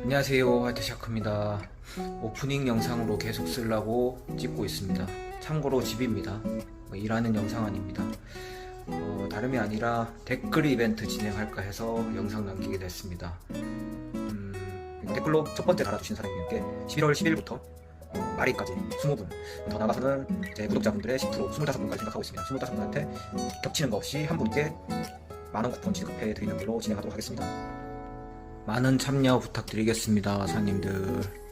안녕하세요, 화이트샤크입니다. 오프닝 영상으로 계속 쓰려고 찍고 있습니다. 참고로 집입니다. 일하는 영상 아닙니다. 다름이 아니라 댓글 이벤트 진행할까 해서 영상 남기게 됐습니다. 댓글로 첫 번째 달아주신 사장님께 11월 10일부터 말일까지 20분, 더 나가서는 제 구독자분들의 10%, 25분까지 생각하고 있습니다. 25분한테 겹치는 거 없이 한 분께 만원 쿠폰 지급해 드리는 걸로 진행하도록 하겠습니다. 많은 참여 부탁드리겠습니다, 사장님들.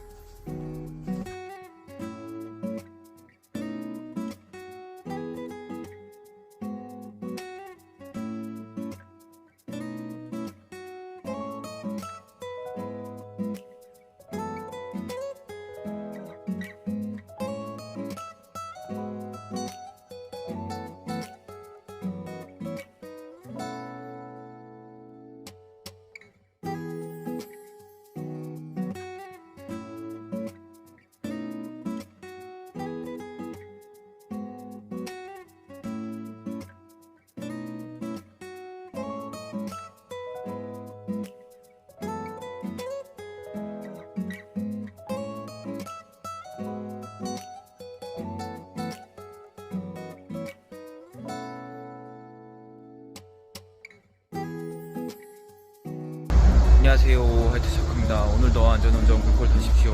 안녕하세요, 화이트샤크입니다. 오늘도 안전운전 굴골 타십시오.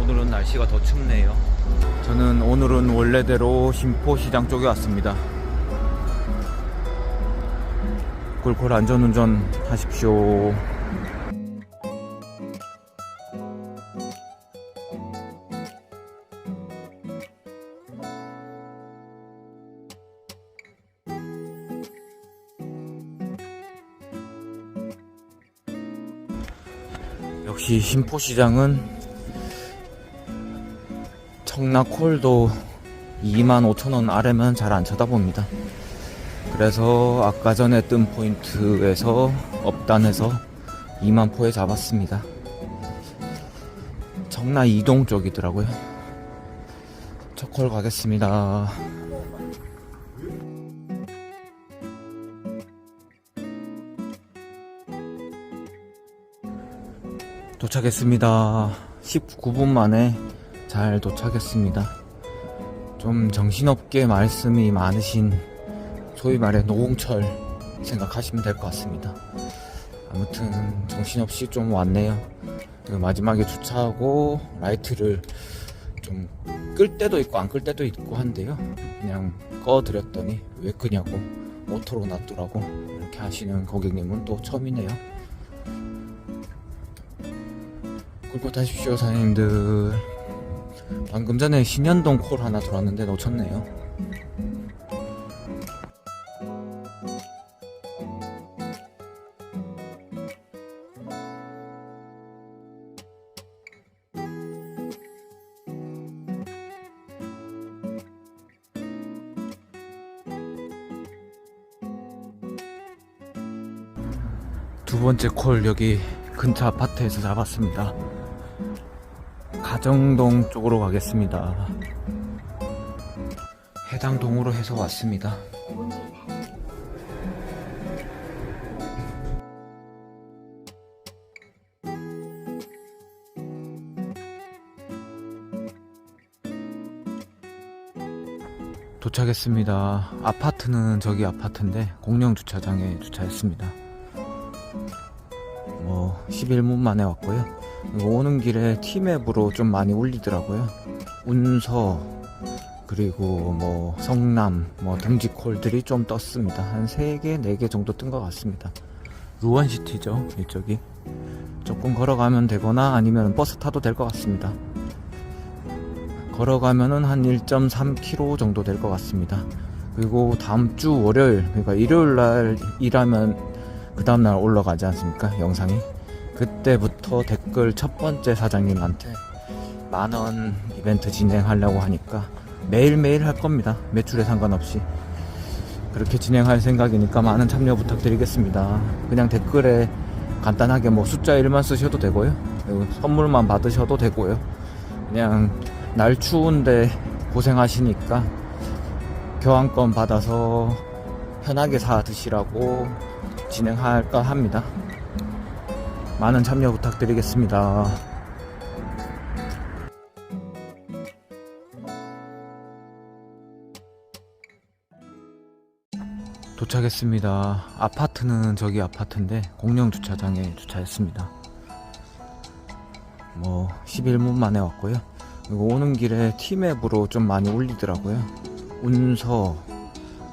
오늘은 날씨가 더 춥네요. 저는 오늘은 원래대로 신포시장 쪽에 왔습니다. 굴골 안전운전 하십시오. 역시 신포시장은 청라콜도 25,000원 아래면 잘 안 쳐다봅니다. 그래서 아까 전에 뜬 포인트에서 업단에서 2만포에 잡았습니다. 청라 이동 쪽이더라고요. 첫 콜 가겠습니다. 도착했습니다. 19분 만에 잘 도착했습니다. 좀 정신없게 말씀이 많으신 소위 말해 노홍철 생각하시면 될 것 같습니다. 아무튼 정신없이 좀 왔네요. 마지막에 주차하고 라이트를 좀 끌 때도 있고 안 끌 때도 있고 한데요, 그냥 꺼드렸더니 왜 끄냐고 오토로 놔두라고 이렇게 하시는 고객님은 또 처음이네요. 굴골 타십시오, 사장님들. 방금 전에 신현동 콜 하나 들어왔는데 놓쳤네요. 두 번째 콜 여기 근처 아파트에서 잡았습니다. 가정동 쪽으로 가겠습니다. 해당 동으로 해서 왔습니다. 도착했습니다. 아파트는 저기 아파트인데 공영 주차장에 주차했습니다. 11분 만에 왔고요. 오는 길에 티맵으로 좀 많이 울리더라고요. 운서 그리고 성남 등지콜들이 좀 떴습니다. 한 3개 4개 정도 뜬 것 같습니다. 루원시티죠, 이쪽이. 조금 걸어가면 되거나 아니면 버스 타도 될 것 같습니다. 걸어가면은 한 1.3km 정도 될 것 같습니다. 그리고 다음 주 월요일, 그러니까 일요일 날 일하면 그 다음날 올라가지 않습니까, 영상이. 그때부터 댓글 첫 번째 사장님한테 만원 이벤트 진행하려고 하니까 매일매일 할 겁니다. 매출에 상관없이. 그렇게 진행할 생각이니까 많은 참여 부탁드리겠습니다. 그냥 댓글에 간단하게 숫자 1만 쓰셔도 되고요, 선물만 받으셔도 되고요. 그냥 날 추운데 고생하시니까 교환권 받아서 편하게 사 드시라고 진행할까 합니다. 많은 참여 부탁드리겠습니다. 도착했습니다. 아파트는 저기 아파트인데 공영 주차장에 주차했습니다. 11분 만에 왔고요. 그리고 오는 길에 티맵으로 좀 많이 울리더라고요. 운서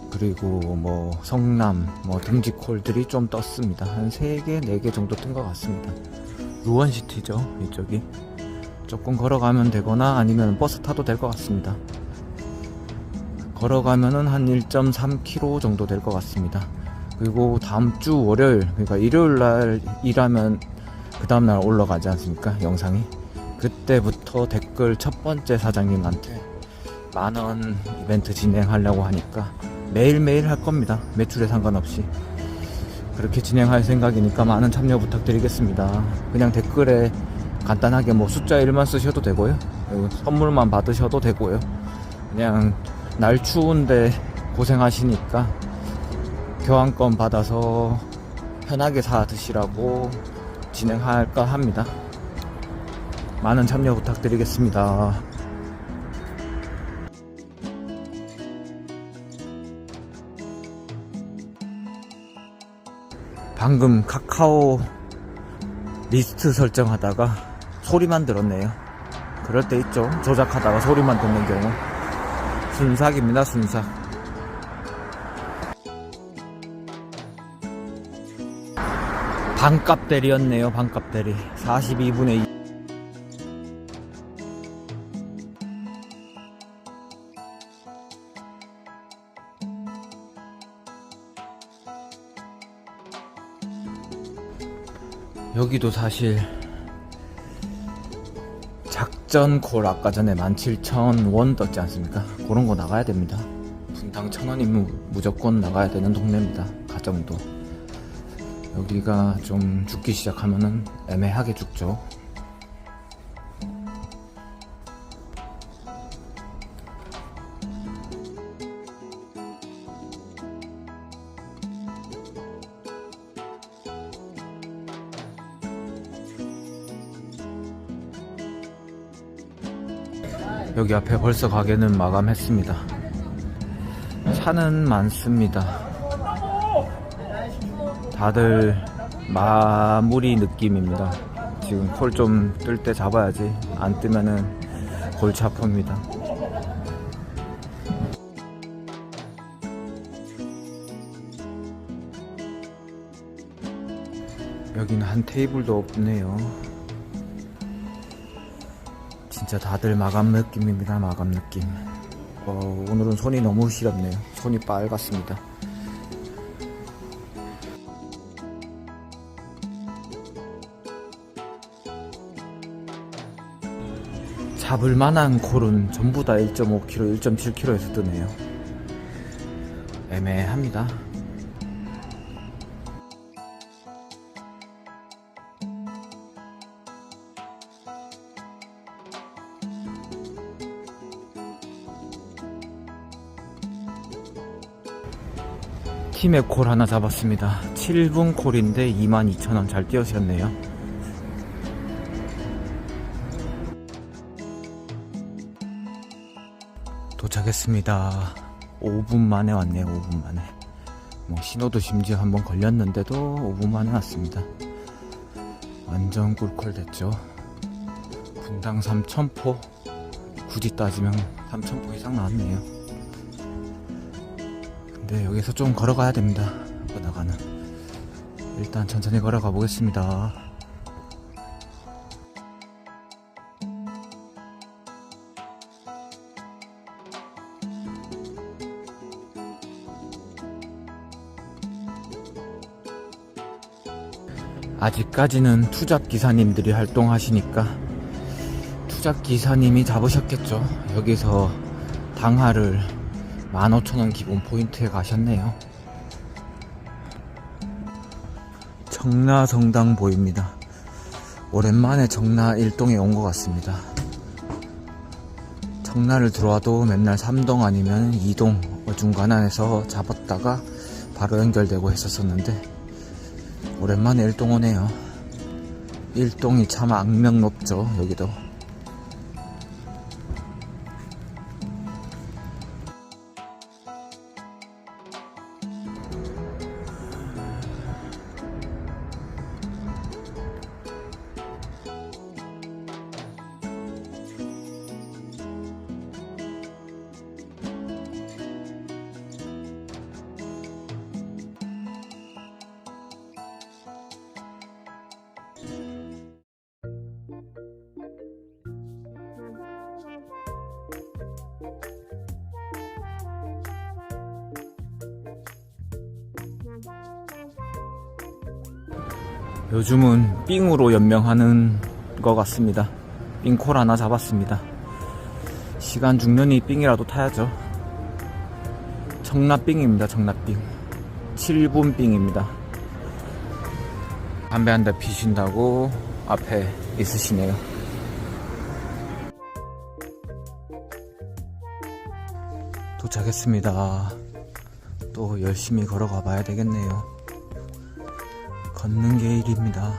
그리고 성남 등지콜들이 좀 떴습니다. 한 3개 4개 정도 뜬 것 같습니다. 루원시티죠, 이쪽이. 조금 걸어가면 되거나 아니면 버스 타도 될 것 같습니다. 걸어가면은 한 1.3km 정도 될 것 같습니다. 그리고 다음 주 월요일, 그러니까 일요일 날 일하면 그 다음날 올라가지 않습니까? 영상이. 그때부터 댓글 첫 번째 사장님한테 만원 이벤트 진행하려고 하니까 매일매일 할 겁니다. 매출에 상관없이. 그렇게 진행할 생각이니까 많은 참여 부탁드리겠습니다. 그냥 댓글에 간단하게 숫자 1만 쓰셔도 되고요. 선물만 받으셔도 되고요. 그냥 날 추운데 고생하시니까 교환권 받아서 편하게 사 드시라고 진행할까 합니다. 많은 참여 부탁드리겠습니다. 방금 카카오 리스트 설정하다가 소리만 들었네요. 그럴 때 있죠, 조작하다가 소리만 듣는 경우. 순삭입니다, 순삭. 반값 대리였네요, 반값 대리. 42분의 2. 여기도 사실 작전콜 아까 전에 17,000원 떴지 않습니까? 그런 거 나가야 됩니다. 분당 1,000원이면 무조건 나가야 되는 동네입니다. 가정도. 여기가 좀 죽기 시작하면은 애매하게 죽죠. 여기 앞에 벌써 가게는 마감했습니다. 차는 많습니다. 다들 마무리 느낌입니다. 지금 콜 좀 뜰 때 잡아야지. 안 뜨면은 골치 아픕니다. 여기는 한 테이블도 없네요. 진짜 다들 마감 느낌입니다. 마감 느낌. 오늘은 손이 너무 시렵네요. 손이 빨갛습니다. 잡을 만한 콜은 전부 다 1.5kg, 1.7kg에서 뜨네요. 애매합니다. 티맵 콜 하나 잡았습니다. 7분 콜인데 22,000원 잘 띄우셨네요. 도착했습니다. 5분 만에 왔네요. 5분 만에. 신호도 심지어 한번 걸렸는데도 5분 만에 왔습니다. 완전 꿀콜 됐죠. 분당 3,000포, 굳이 따지면 3,000포 이상 나왔네요. 근데 여기서 좀 걸어가야 됩니다. 나가는. 일단 천천히 걸어가 보겠습니다. 아직까지는 투잡 기사님들이 활동하시니까 투잡 기사님이 잡으셨겠죠. 여기서 당하를 15,000원 기본 포인트에 가셨네요. 청라성당 보입니다. 오랜만에 청라 1동에 온 것 같습니다. 청라를 들어와도 맨날 3동 아니면 2동 어중간한에서 잡았다가 바로 연결되고 했었었는데 오랜만에 1동 오네요. 일동이 참 악명 높죠, 여기도. 요즘은 삥으로 연명하는 것 같습니다. 삥콜 하나 잡았습니다. 시간 죽느니 삥이라도 타야죠. 청라삥입니다. 청라삥 7분 삥입니다. 담배 한 대 피신다고 앞에 있으시네요. 도착했습니다. 또 열심히 걸어가 봐야 되겠네요. 걷는 게 일입니다.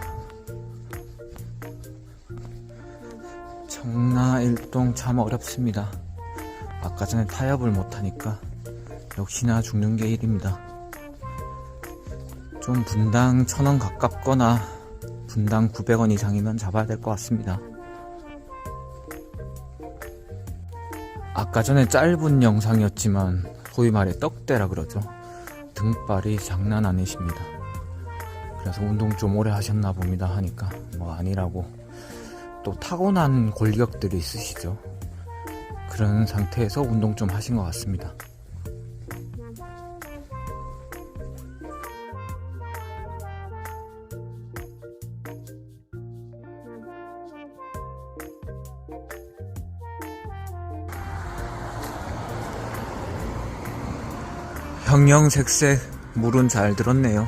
청라 일동 참 어렵습니다. 아까 전에 타협을 못하니까 역시나 죽는 게 일입니다. 좀 분당 1000원 가깝거나 분당 900원 이상이면 잡아야 될 것 같습니다. 아까 전에 짧은 영상이었지만 소위 말해 떡대라 그러죠. 등발이 장난 아니십니다. 그래서 운동 좀 오래 하셨나 봅니다 하니까 뭐 아니라고. 또 타고난 골격들이 있으시죠. 그런 상태에서 운동 좀 하신 것 같습니다. 형형색색 물은 잘 들었네요.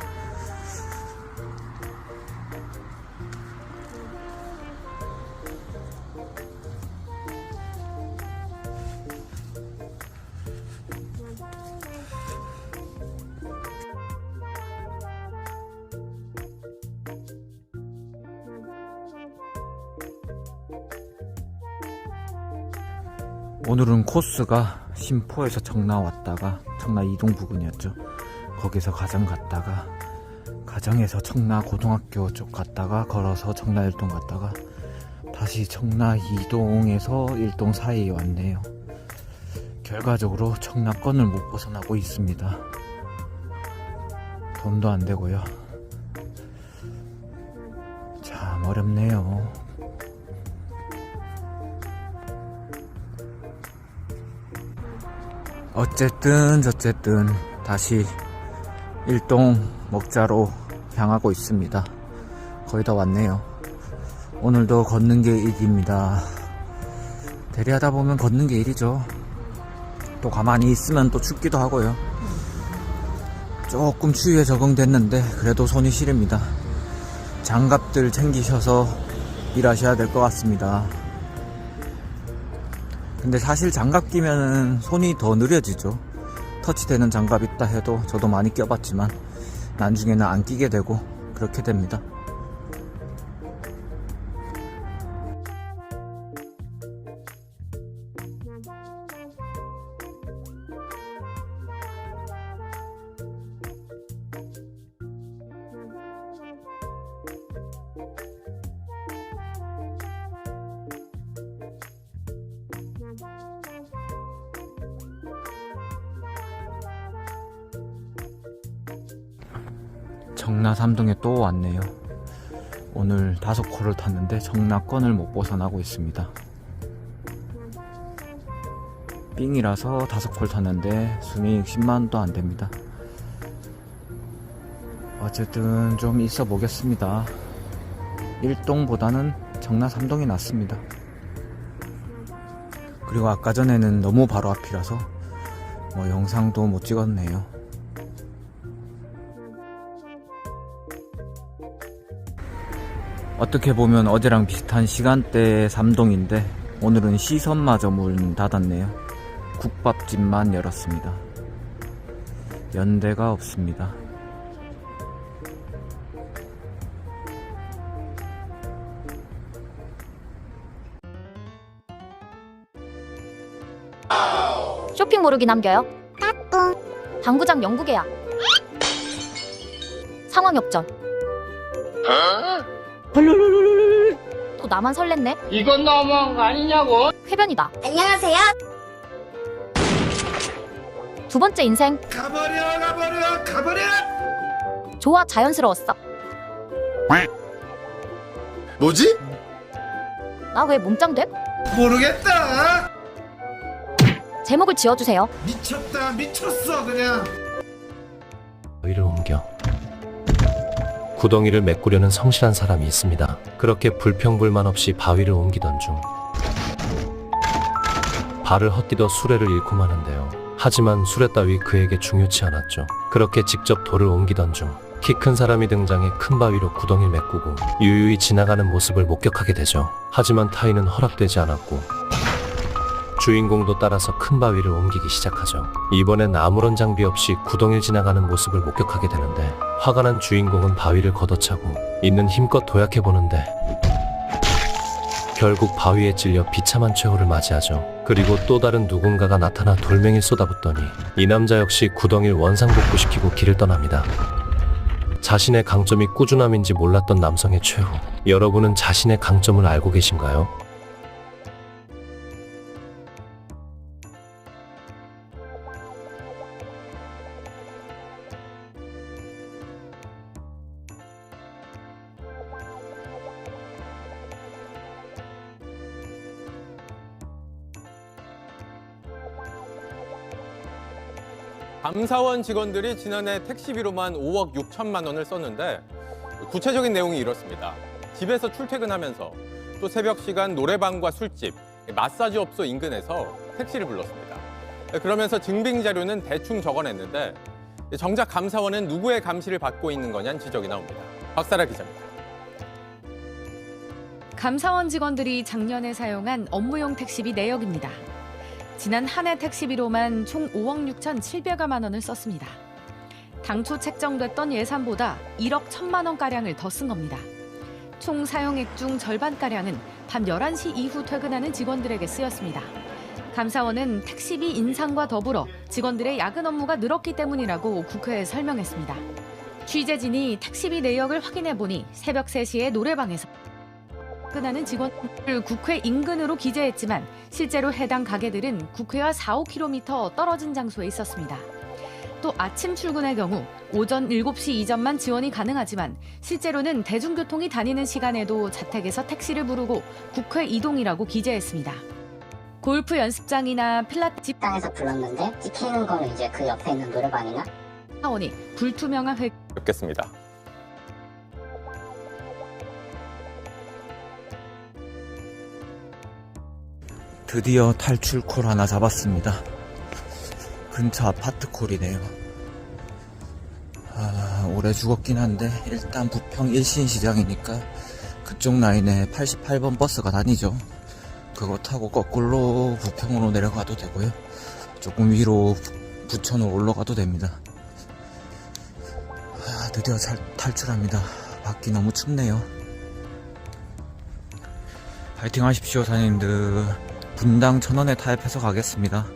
오늘은 코스가 신포에서 청라 왔다가 청라 이동 부근이었죠. 거기서 가정 갔다가 가정에서 청라 고등학교 쪽 갔다가 걸어서 청라 일동 갔다가 다시 청라 이동에서 일동 사이에 왔네요. 결과적으로 청라권을 못 벗어나고 있습니다. 돈도 안 되고요. 참 어렵네요. 어쨌든 저쨌든 다시 일동 먹자로 향하고 있습니다. 거의 다 왔네요. 오늘도 걷는 게 일입니다. 대리하다 보면 걷는 게 일이죠. 또 가만히 있으면 또 춥기도 하고요. 조금 추위에 적응됐는데 그래도 손이 시립니다. 장갑들 챙기셔서 일하셔야 될 것 같습니다. 근데 사실 장갑 끼면은 손이 더 느려지죠. 터치되는 장갑 있다 해도 저도 많이 껴봤지만 나중에는 안 끼게 되고 그렇게 됩니다. 청라 3동에 또 왔네요. 오늘 5콜을 탔는데 청라권을 못 벗어나고 있습니다. 삥이라서 5콜 탔는데 순이익 10만원도 안됩니다. 어쨌든 좀 있어 보겠습니다. 1동보다는 청라 3동이 낫습니다. 그리고 아까 전에는 너무 바로 앞이라서 뭐 영상도 못 찍었네요. 어떻게 보면 어제랑 비슷한 시간대의 3동인데 오늘은 시선마저 문 닫았네요. 국밥집만 열었습니다. 연대가 없습니다. 쇼핑 모르기 남겨요. 따뚱. 당구장 영국에야. 상황 역전. 또 나만 설렜네. 이건 너무한 거 아니냐고. 쾌변이다. 안녕하세요. 두 번째 인생. 가버려. 좋아, 자연스러웠어. 뭐지? 나 왜 몸짱돼? 모르겠다. 제목을 지어주세요. 미쳤어 그냥. 바위를 옮겨 구덩이를 메꾸려는 성실한 사람이 있습니다. 그렇게 불평불만 없이 바위를 옮기던 중 발을 헛디뎌 수레를 잃고 마는데요. 하지만 수레 따위 그에게 중요치 않았죠. 그렇게 직접 돌을 옮기던 중 키 큰 사람이 등장해 큰 바위로 구덩이를 메꾸고 유유히 지나가는 모습을 목격하게 되죠. 하지만 타인은 허락되지 않았고 주인공도 따라서 큰 바위를 옮기기 시작하죠. 이번엔 아무런 장비 없이 구덩이를 지나가는 모습을 목격하게 되는데 화가 난 주인공은 바위를 걷어차고 있는 힘껏 도약해보는데 결국 바위에 찔려 비참한 최후를 맞이하죠. 그리고 또 다른 누군가가 나타나 돌멩이를 쏟아붓더니 이 남자 역시 구덩이를 원상복구시키고 길을 떠납니다. 자신의 강점이 꾸준함인지 몰랐던 남성의 최후. 여러분은 자신의 강점을 알고 계신가요? 감사원 직원들이 지난해 택시비로만 5억 6천만 원을 썼는데 구체적인 내용이 이렇습니다. 집에서 출퇴근하면서 또 새벽 시간 노래방과 술집, 마사지 업소 인근에서 택시를 불렀습니다. 그러면서 증빙 자료는 대충 적어냈는데 정작 감사원은 누구의 감시를 받고 있는 거냐는 지적이 나옵니다. 박사라 기자입니다. 감사원 직원들이 작년에 사용한 업무용 택시비 내역입니다. 지난 한 해 택시비로만 총 5억 6,700여만 원을 썼습니다. 당초 책정됐던 예산보다 1억 1천만 원가량을 더 쓴 겁니다. 총 사용액 중 절반가량은 밤 11시 이후 퇴근하는 직원들에게 쓰였습니다. 감사원은 택시비 인상과 더불어 직원들의 야근 업무가 늘었기 때문이라고 국회에 설명했습니다. 취재진이 택시비 내역을 확인해보니 새벽 3시에 노래방에서 퇴근하는 직원을 국회 인근으로 기재했지만 실제로 해당 가게들은 국회와 4-5km 떨어진 장소에 있었습니다. 또 아침 출근의 경우 오전 7시 이전만 지원이 가능하지만 실제로는 대중교통이 다니는 시간에도 자택에서 택시를 부르고 국회 이동이라고 기재했습니다. 골프 연습장이나 필라테스 식당에서 불렀는데 찍히는 거는 이제 그 옆에 있는 노래방이나 사원이 불투명한 회 뵙겠습니다. 드디어 탈출콜 하나 잡았습니다. 근처 아파트 콜이네요. 오래 죽었긴 한데 일단 부평 일신시장이니까 그쪽 라인에 88번 버스가 다니죠. 그거 타고 거꾸로 부평으로 내려가도 되고요. 조금 위로 부천으로 올라가도 됩니다. 드디어 탈출합니다. 밖이 너무 춥네요. 파이팅 하십시오, 사장님들. 분당 1,000원에 타협해서 가겠습니다.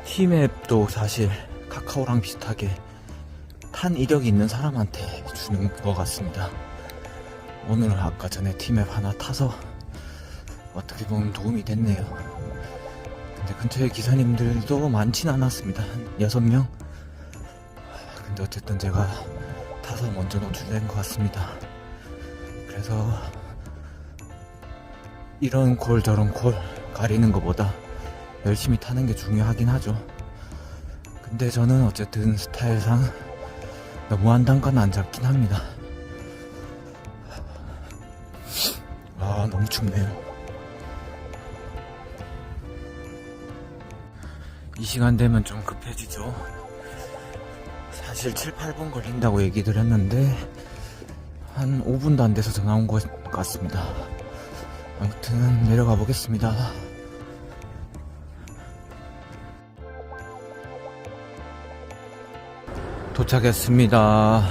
티맵도 사실 카카오랑 비슷하게 탄 이력이 있는 사람한테 주는 것 같습니다. 오늘 아까 전에 티맵 하나 타서 어떻게 보면 도움이 됐네요. 근데 근처에 기사님들도 많진 않았습니다. 한 6명? 근데 어쨌든 제가 타서 먼저 노출된 것 같습니다. 그래서 이런 콜 저런 콜 가리는 것보다 열심히 타는 게 중요하긴 하죠. 근데 저는 어쨌든 스타일상 너무한 단가는 안 잡긴 합니다. 너무 춥네요. 이 시간 되면 좀 급해지죠. 사실 7-8분 걸린다고 얘기 드렸는데 한 5분도 안 돼서 전화 온 것 같습니다. 아무튼 내려가 보겠습니다. 도착했습니다.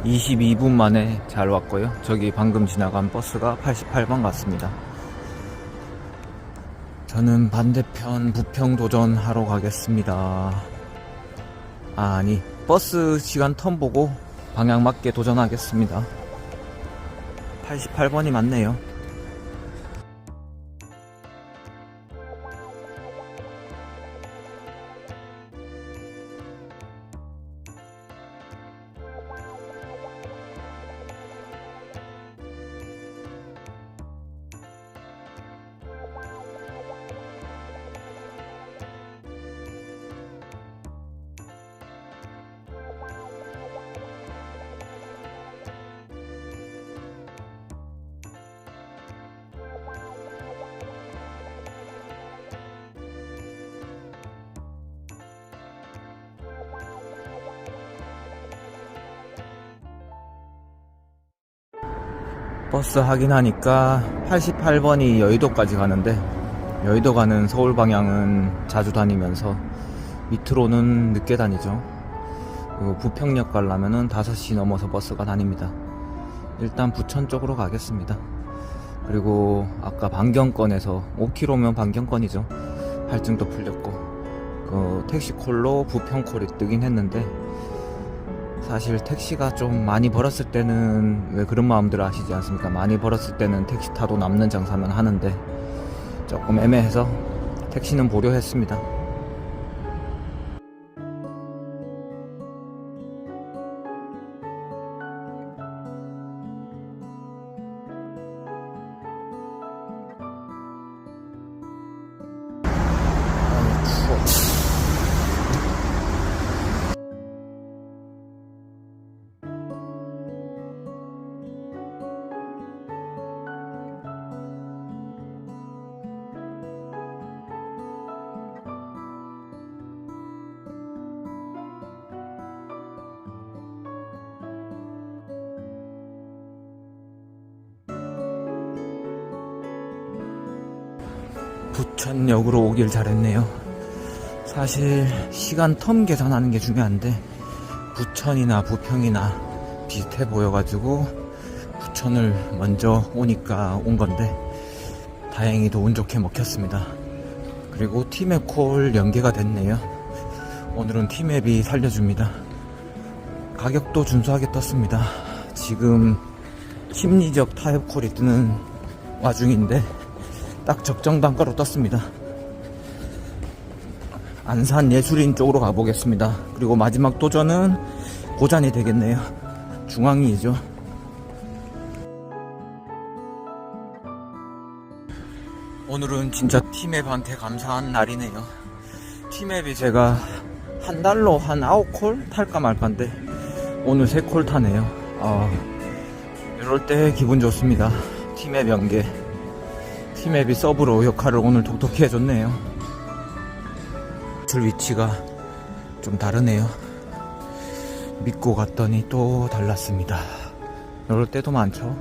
22분 만에 잘 왔고요. 저기 방금 지나간 버스가 88번 같습니다. 저는 반대편 부평 도전하러 가겠습니다. 아니, 버스 시간 턴 보고 방향 맞게 도전하겠습니다. 88번이 맞네요. 버스 확인하니까 88번이 여의도까지 가는데, 여의도 가는 서울 방향은 자주 다니면서 밑으로는 늦게 다니죠. 그리고 부평역 가려면은 5시 넘어서 버스가 다닙니다. 일단 부천 쪽으로 가겠습니다. 그리고 아까 반경권에서 5km면 반경권이죠. 할증도 풀렸고, 그 택시콜로 부평콜이 뜨긴 했는데, 사실 택시가 좀 많이 벌었을 때는 왜 그런 마음들 아시지 않습니까? 많이 벌었을 때는 택시 타도 남는 장사면 하는데 조금 애매해서 택시는 보류했습니다. 부천역으로 오길 잘했네요. 사실 시간 텀 계산하는 게 중요한데 부천이나 부평이나 비슷해 보여가지고 부천을 먼저 오니까 온 건데 다행히도 운 좋게 먹혔습니다. 그리고 티맵 콜 연계가 됐네요. 오늘은 티맵이 살려줍니다. 가격도 준수하게 떴습니다. 지금 심리적 타협 콜이 뜨는 와중인데 딱 적정 단가로 떴습니다. 안산 예술인 쪽으로 가보겠습니다. 그리고 마지막 도전은 고잔이 되겠네요. 중앙이죠. 오늘은 진짜 티맵한테 감사한 날이네요. 티맵이 제가 한 달로 한 9콜 탈까 말까인데 오늘 3콜 타네요. 이럴 때 기분 좋습니다. 티맵 연계. 티맵이 서브로 역할을 오늘 독특히 해줬네요. 줄 위치가 좀 다르네요. 믿고 갔더니 또 달랐습니다. 이럴 때도 많죠.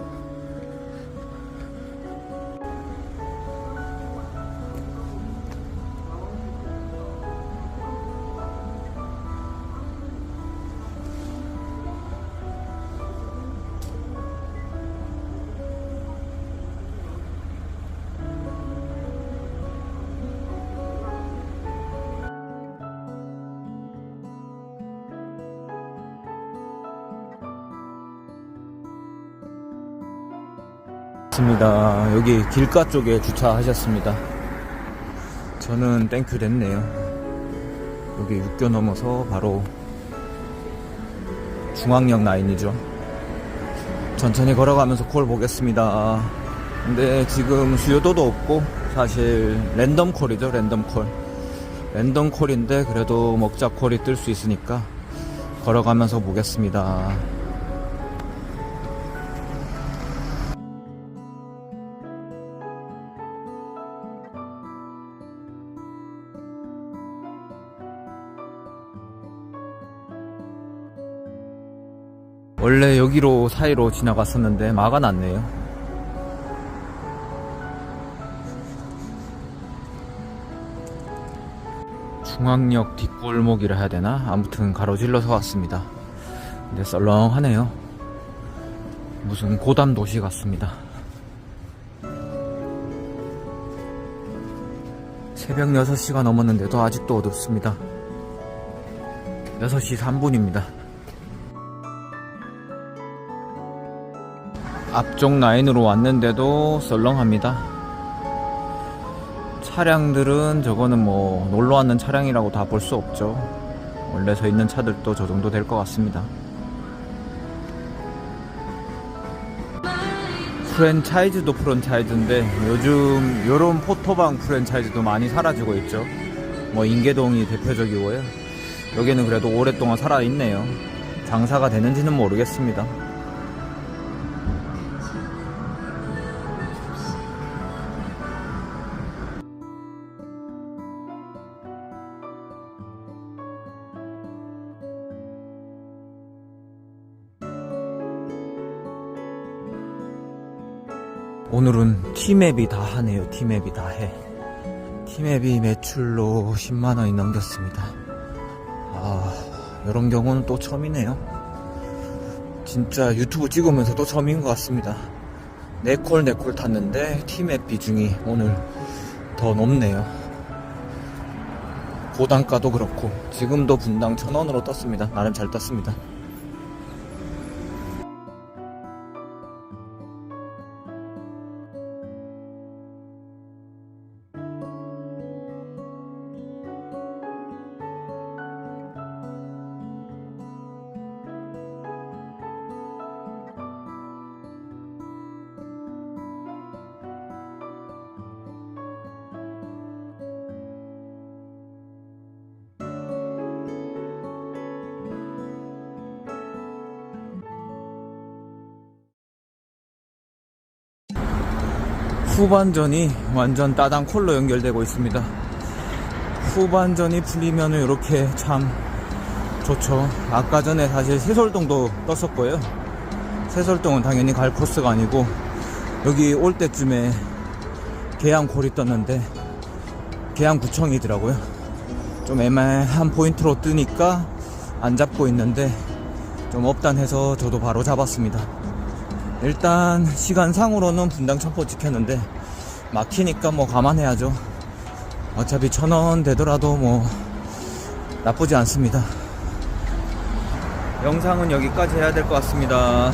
맞습니다. 여기 길가 쪽에 주차하셨습니다. 저는 땡큐 됐네요. 여기 육교 넘어서 바로 중앙역 라인이죠. 천천히 걸어가면서 콜 보겠습니다. 근데 지금 수요도도 없고 사실 랜덤 콜이죠. 랜덤 콜. 랜덤 콜인데 그래도 먹자 콜이 뜰 수 있으니까 걸어가면서 보겠습니다. 원래 여기로 사이로 지나갔었는데 막아놨네요. 중앙역 뒷골목이라 해야 되나? 아무튼 가로질러서 왔습니다. 근데 썰렁하네요. 무슨 고담 도시 같습니다. 새벽 6시가 넘었는데도 아직도 어둡습니다. 6시 3분입니다. 앞쪽 라인으로 왔는데도 썰렁합니다. 차량들은 저거는 뭐 놀러 왔는 차량이라고 다 볼 수 없죠. 원래 서 있는 차들도 저 정도 될 것 같습니다. 프랜차이즈도 프랜차이즈인데 요즘 요런 포토방 프랜차이즈도 많이 사라지고 있죠. 뭐 인계동이 대표적이고요. 여기는 그래도 오랫동안 살아있네요. 장사가 되는지는 모르겠습니다. 오늘은 티맵이 다 하네요. 티맵이 다 해. 티맵이 매출로 10만원이 넘겼습니다. 이런 경우는 또 처음이네요. 진짜 유튜브 찍으면서도 처음인 것 같습니다. 4콜 탔는데 티맵 비중이 오늘 더 높네요. 고단가도 그렇고 지금도 분당 1,000원으로 떴습니다. 나름 잘 떴습니다. 후반전이 완전 따당콜로 연결되고 있습니다. 후반전이 풀리면 이렇게 참 좋죠. 아까 전에 사실 세솔동도 떴었고요. 세솔동은 당연히 갈 코스가 아니고 여기 올 때쯤에 계양콜이 떴는데 계양구청이더라고요. 좀 애매한 포인트로 뜨니까 안 잡고 있는데 좀 업단해서 저도 바로 잡았습니다. 일단 시간상으로는 분당 첩보 찍혔는데 막히니까 뭐 감안해야죠. 어차피 1,000원 되더라도 뭐 나쁘지 않습니다. 영상은 여기까지 해야 될 것 같습니다.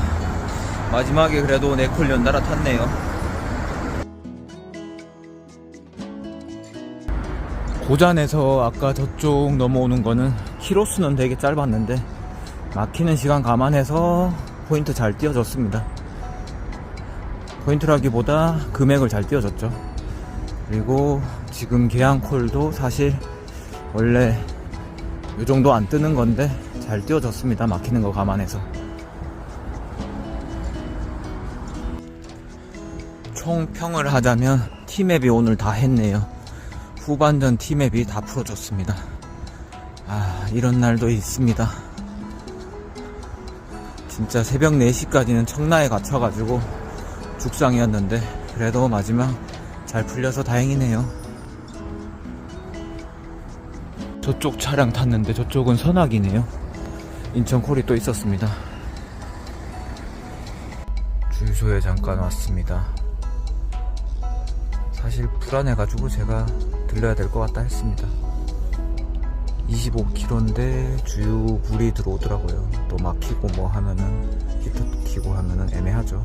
마지막에 그래도 4콜 연달아 탔네요. 고잔에서 아까 저쪽 넘어오는 거는 키로수는 되게 짧았는데 막히는 시간 감안해서 포인트 잘 띄워줬습니다. 포인트라기보다 금액을 잘 띄워줬죠. 그리고 지금 계양콜도 사실 원래 이 정도 안 뜨는 건데 잘 띄워줬습니다. 막히는 거 감안해서. 총평을 하자면 티맵이 오늘 다 했네요. 후반전 티맵이 다 풀어줬습니다. 이런 날도 있습니다. 진짜 새벽 4시까지는 청라에 갇혀가지고 죽상이었는데 그래도 마지막 잘 풀려서 다행이네요. 저쪽 차량 탔는데 저쪽은 선악이네요. 인천콜이 또 있었습니다. 주유소에 잠깐 왔습니다. 사실 불안해가지고 제가 들려야 될 것 같다 했습니다. 25km인데 주유불이 들어오더라고요. 또 막히고 뭐 하면은 히터 키고 하면은 애매하죠.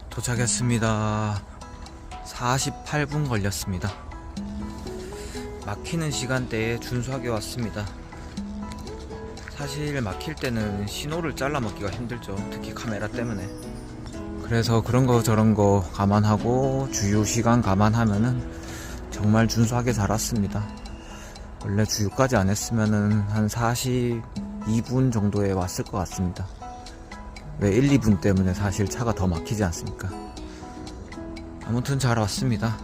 도착했습니다. 48분 걸렸습니다. 막히는 시간대에 준수하게 왔습니다. 사실 막힐 때는 신호를 잘라 먹기가 힘들죠. 특히 카메라 때문에. 그래서 그런 거 저런 거 감안하고 주유 시간 감안하면은 정말 준수하게 잘 왔습니다. 원래 주유까지 안 했으면은 한 42분 정도에 왔을 것 같습니다. 왜 1, 2분 때문에 사실 차가 더 막히지 않습니까? 아무튼 잘 왔습니다.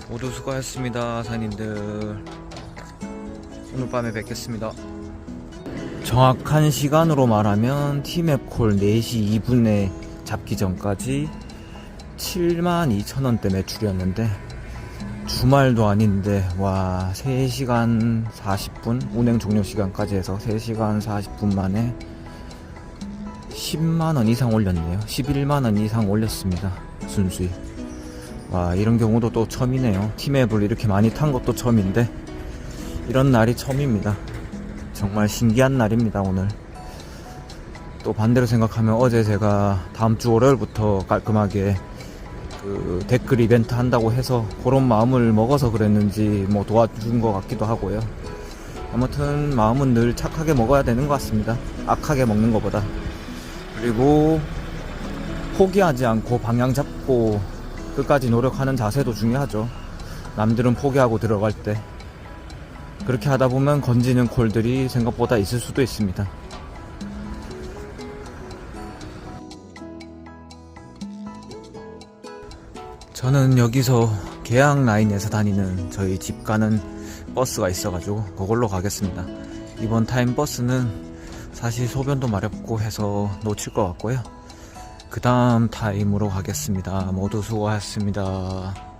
모두 수고하셨습니다, 사장님들. 오늘 밤에 뵙겠습니다. 정확한 시간으로 말하면 티맵콜 4시 2분에 잡기 전까지 72,000원대 매출이었는데 주말도 아닌데 와 3시간 40분 운행 종료 시간까지 해서 3시간 40분 만에 10만원 이상 올렸네요. 11만원 이상 올렸습니다. 순수익. 와 이런 경우도 또 처음이네요. 티맵을 이렇게 많이 탄 것도 처음인데 이런 날이 처음입니다. 정말 신기한 날입니다. 오늘 또 반대로 생각하면 어제 제가 다음주 월요일부터 깔끔하게 그 댓글 이벤트 한다고 해서 그런 마음을 먹어서 그랬는지 뭐 도와준 것 같기도 하고요. 아무튼 마음은 늘 착하게 먹어야 되는 것 같습니다. 악하게 먹는 것보다. 그리고 포기하지 않고 방향 잡고 끝까지 노력하는 자세도 중요하죠. 남들은 포기하고 들어갈 때 그렇게 하다 보면 건지는 콜들이 생각보다 있을 수도 있습니다. 저는 여기서 계양 라인에서 다니는 저희 집 가는 버스가 있어가지고 그걸로 가겠습니다. 이번 타임 버스는 사실 소변도 마렵고 해서 놓칠 것 같고요. 그 다음 타임으로 가겠습니다. 모두 수고하셨습니다.